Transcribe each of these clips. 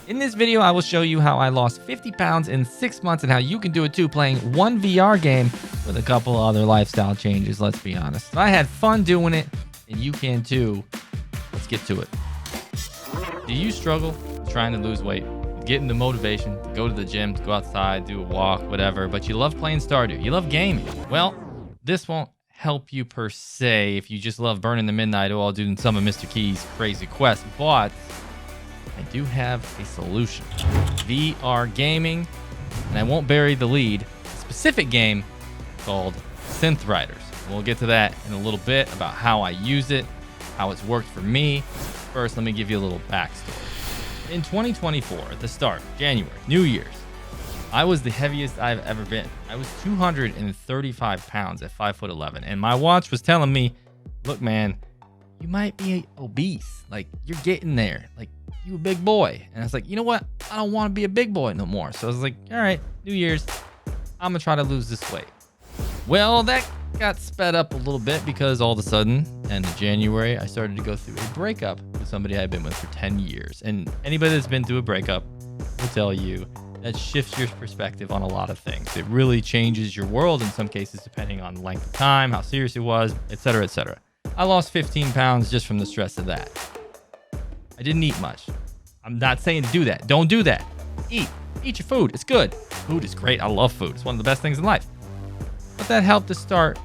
In this video, I will show you how I lost 50 pounds in 6 months and how you can do it too, playing one VR game with a couple other lifestyle changes, let's be honest. I had fun doing it, and you can too. Let's get to it. Do you struggle trying to lose weight? Getting the motivation to go to the gym, to go outside, do a walk, whatever, but you love playing Stardew. You love gaming. Well, this won't help you per se if you just love burning the midnight oil doing some of Mr. Key's crazy quests, but I do have a solution. VR gaming, and I won't bury the lead. A specific game called Synth Riders. We'll get to that in a little bit about how I use it, how it's worked for me. First, let me give you a little backstory. In 2024, at the start, January, New Year's, I was the heaviest I've ever been. I was 235 pounds at 5'11", and my watch was telling me, look, man, you might be obese. Like, you're getting there. Like, you a big boy. And I was like, you know what? I don't want to be a big boy no more. So I was like, all right, New Year's, I'm going to try to lose this weight. Well, that got sped up a little bit because all of a sudden, end of January, I started to go through a breakup with somebody I've been with for 10 years. And anybody that's been through a breakup will tell you that shifts your perspective on a lot of things. It really changes your world in some cases, depending on the length of time, how serious it was, etc., etc. I lost 15 pounds just from the stress of that. I didn't eat much. I'm not saying to do that. Don't do that. Eat your food. It's good. Food is great. I love food. It's one of the best things in life. But that helped to start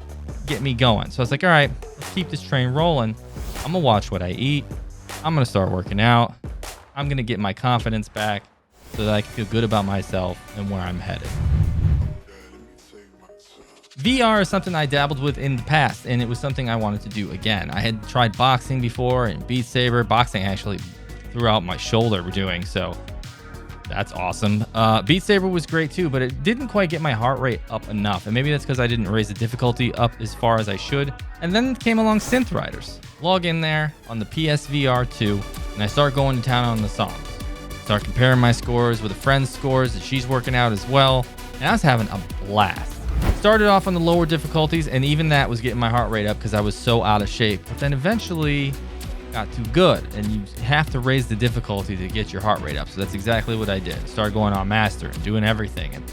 get me going. So I was like, all right, let's keep this train rolling. I'm gonna watch what I eat. I'm gonna start working out. I'm gonna get my confidence back so that I can feel good about myself and where I'm headed. VR is something I dabbled with in the past, and it was something I wanted to do again. I had tried boxing before and Beat Saber. Boxing actually threw out my shoulder we're doing, so that's awesome. Beat Saber was great too, but it didn't quite get my heart rate up enough, and maybe that's because I didn't raise the difficulty up as far as I should. And then came along Synth Riders. Log in there on the PSVR 2, and I start going to town on the songs. Start comparing my scores with a friend's scores that she's working out as well, and I was having a blast. Started off on the lower difficulties, and even that was getting my heart rate up because I was so out of shape. But then eventually got too good, and you have to raise the difficulty to get your heart rate up. So that's exactly what I did. Started going on master and doing everything and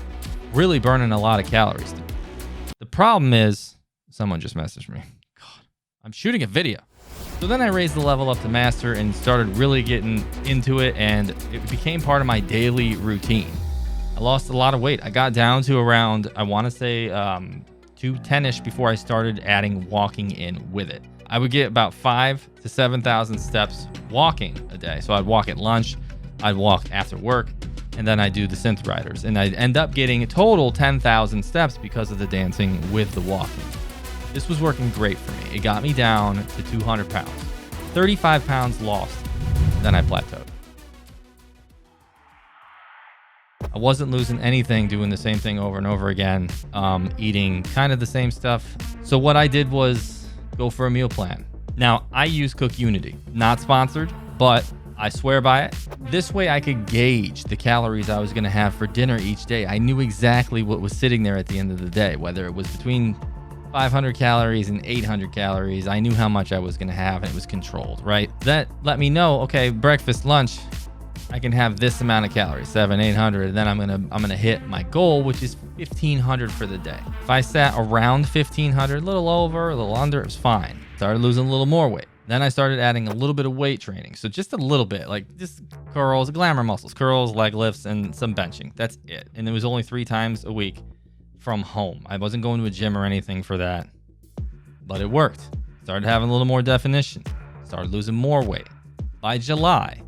really burning a lot of calories. The problem is, someone just messaged me. God, I'm shooting a video. So then I raised the level up to master and started really getting into it, and it became part of my daily routine. I lost a lot of weight. I got down to around, I want to say 210-ish before I started adding walking in with it. I would get about 5,000 to 7,000 steps walking a day. So I'd walk at lunch, I'd walk after work, and then I do the Synth Riders. And I'd end up getting a total 10,000 steps because of the dancing with the walking. This was working great for me. It got me down to 200 pounds. 35 pounds lost, then I plateaued. I wasn't losing anything doing the same thing over and over again, eating kind of the same stuff. So what I did was go for a meal plan. Now, I use Cook Unity, not sponsored, but I swear by it. This way I could gauge the calories I was gonna have for dinner each day. I knew exactly what was sitting there at the end of the day, whether it was between 500 calories and 800 calories. I knew how much I was gonna have, and it was controlled, right? That let me know, okay, breakfast, lunch, I can have this amount of calories, 700, 800, and then I'm gonna hit my goal, which is 1,500 for the day. If I sat around 1,500, a little over, a little under, it was fine. Started losing a little more weight. Then I started adding a little bit of weight training. So just a little bit, like just curls, glamour muscles, curls, leg lifts, and some benching. That's it. And it was only 3 times a week from home. I wasn't going to a gym or anything for that, but it worked. Started having a little more definition. Started losing more weight. By July,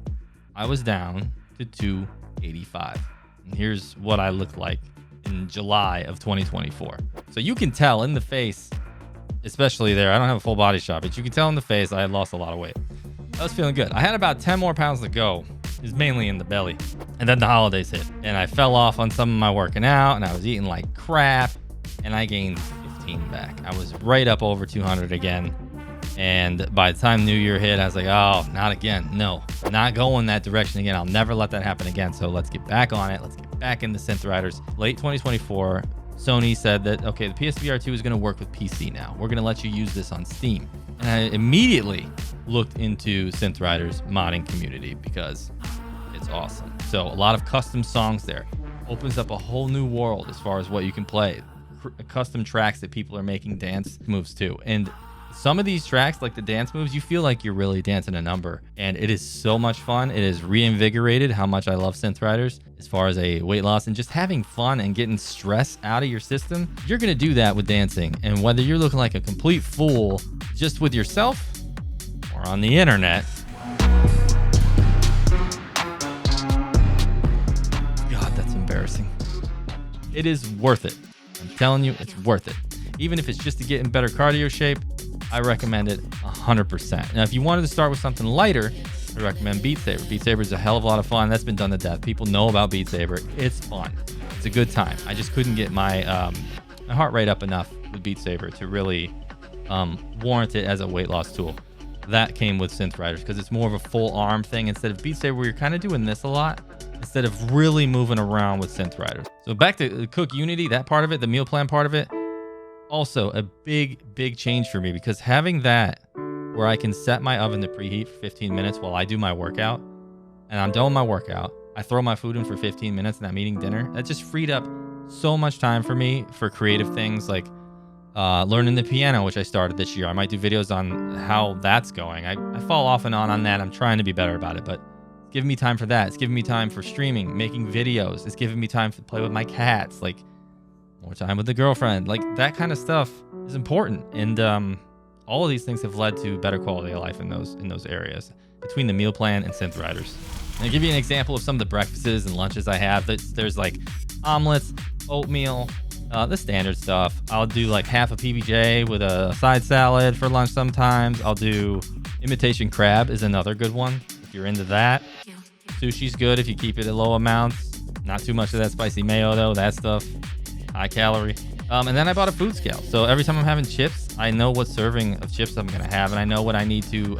I was down to 285. And here's what I looked like in July of 2024. So you can tell in the face, especially there, I don't have a full body shot, but you can tell in the face I had lost a lot of weight. I was feeling good. I had about 10 more pounds to go. It was mainly in the belly. And then the holidays hit, and I fell off on some of my working out, and I was eating like crap, and I gained 15 back. I was right up over 200 again. And by the time New Year hit, I was like, oh, not again. No, not going that direction again. I'll never let that happen again. So let's get back on it. Let's get back into Synth Riders. Late 2024, Sony said that, okay, the PSVR 2 is going to work with PC now. We're going to let you use this on Steam. And I immediately looked into Synth Riders modding community because it's It's awesome. So a lot of custom songs there. Opens up a whole new world as far as what you can play. Custom tracks that people are making dance moves to. And some of these tracks, like the dance moves, you feel like you're really dancing a number. And it is so much fun. It has reinvigorated how much I love Synth Riders as far as a weight loss and just having fun and getting stress out of your system. You're going to do that with dancing. And whether you're looking like a complete fool just with yourself or on the internet, God, that's embarrassing. It is worth it. I'm telling you, it's worth it. Even if it's just to get in better cardio shape, I recommend it 100%. Now, if you wanted to start with something lighter, I recommend Beat Saber. Beat Saber is a hell of a lot of fun. That's been done to death. People know about Beat Saber. It's fun. It's a good time. I just couldn't get my heart rate up enough with Beat Saber to really warrant it as a weight loss tool. That came with Synth Riders because it's more of a full arm thing instead of Beat Saber where you're kind of doing this a lot instead of really moving around with Synth Riders. So back to Cook Unity, that part of it, the meal plan part of it, also a big change for me because having that where I can set my oven to preheat for 15 minutes while I do my workout and I'm done with my workout, I throw my food in for 15 minutes and I'm eating dinner. That just freed up so much time for me for creative things like learning the piano, which I started this year. I might do videos on how that's going. I fall off and on that. I'm trying to be better about it, but it's giving me time for that. It's giving me time for streaming, making videos. It's giving me time to play with my cats, like more time with the girlfriend. Like that kind of stuff is important. And all of these things have led to better quality of life in those areas between the meal plan and Synth Riders. And I'll give you an example of some of the breakfasts and lunches I have. There's like omelets, oatmeal, the standard stuff. I'll do like half a PBJ with a side salad for lunch sometimes. I'll do imitation crab is another good one if you're into that. Sushi's good if you keep it at low amounts. Not too much of that spicy mayo though. That stuff, high calorie. And then I bought a food scale. So every time I'm having chips, I know what serving of chips I'm gonna have, and I know what I need to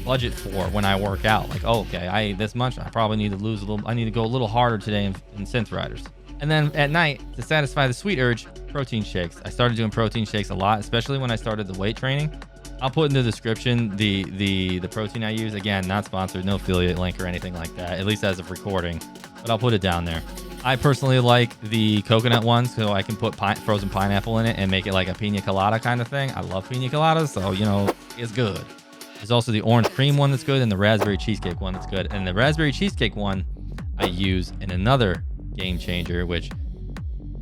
budget for when I work out. Like, oh, okay, I ate this much. I probably need to lose a little. I need to go a little harder today in Synth Riders. And then at night, to satisfy the sweet urge, protein shakes. I started doing protein shakes a lot, especially when I started the weight training. I'll put in the description the protein I use. Again, not sponsored, no affiliate link or anything like that, at least as of recording, but I'll put it down there. I personally like the coconut ones, so I can put frozen pineapple in it and make it like a pina colada kind of thing. I love pina coladas, so, you know, it's good. There's also the orange cream one that's good and the raspberry cheesecake one that's good. And the raspberry cheesecake one I use in another game changer, which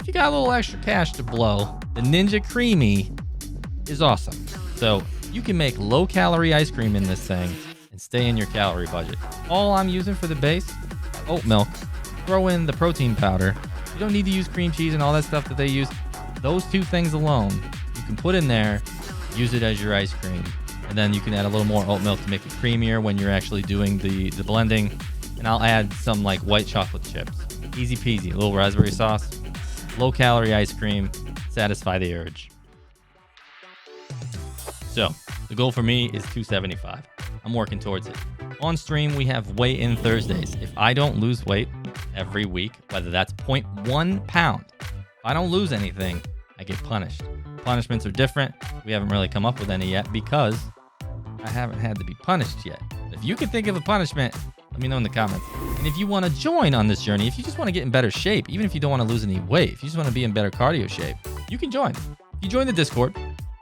if you got a little extra cash to blow, the Ninja Creamy is awesome. So you can make low calorie ice cream in this thing and stay in your calorie budget. All I'm using for the base, oat milk, throw in the protein powder. You don't need to use cream cheese and all that stuff that they use. Those two things alone, you can put in there, use it as your ice cream. And then you can add a little more oat milk to make it creamier when you're actually doing the blending. And I'll add some like white chocolate chips. Easy peasy, a little raspberry sauce, low calorie ice cream, satisfy the urge. So the goal for me is 275. I'm working towards it. On stream, we have weigh-in Thursdays. If I don't lose weight every week, whether that's 0.1 pound, if I don't lose anything, I get punished. Punishments are different. We haven't really come up with any yet because I haven't had to be punished yet. If you can think of a punishment, let me know in the comments. And if you want to join on this journey, if you just want to get in better shape, even if you don't want to lose any weight, if you just want to be in better cardio shape, you can join. If you join the Discord,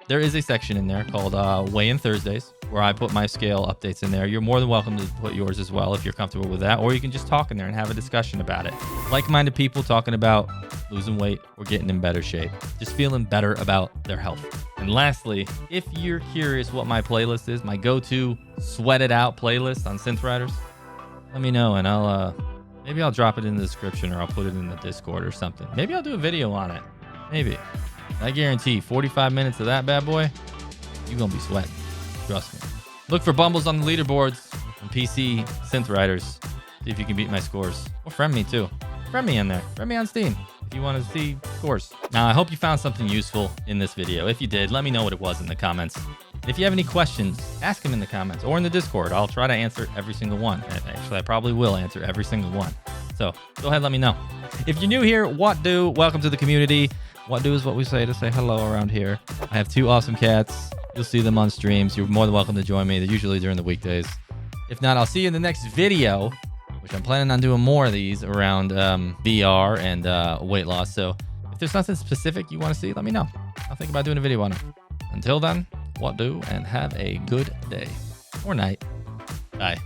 there is a section in there called Weigh-In Thursdays where I put my scale updates in there. You're more than welcome to put yours as well if you're comfortable with that, or you can just talk in there and have a discussion about it. Like-minded people talking about losing weight or getting in better shape, just feeling better about their health. And lastly, if you're curious what my playlist is, my go-to sweat it out playlist on Synth Riders, let me know and maybe I'll drop it in the description or I'll put it in the Discord or something. Maybe I'll do a video on it. Maybe. I guarantee 45 minutes of that bad boy, you're going to be sweating. Trust me. Look for bumbles on the leaderboards on PC Synth Riders. See if you can beat my scores. Or friend me too. Friend me in there. Friend me on Steam if you want to see scores. Now, I hope you found something useful in this video. If you did, let me know what it was in the comments. If you have any questions, ask them in the comments or in the Discord. I'll try to answer every single one. Actually, I probably will answer every single one. So go ahead, let me know. If you're new here, what do? Welcome to the community. What do is what we say to say hello around here. I have two awesome cats. You'll see them on streams. You're more than welcome to join me. They're usually during the weekdays. If not, I'll see you in the next video. which I'm planning on doing more of these around VR and weight loss. So if there's something specific you want to see, let me know. I'll think about doing a video on it. Until then, what do, and have a good day or night. Bye.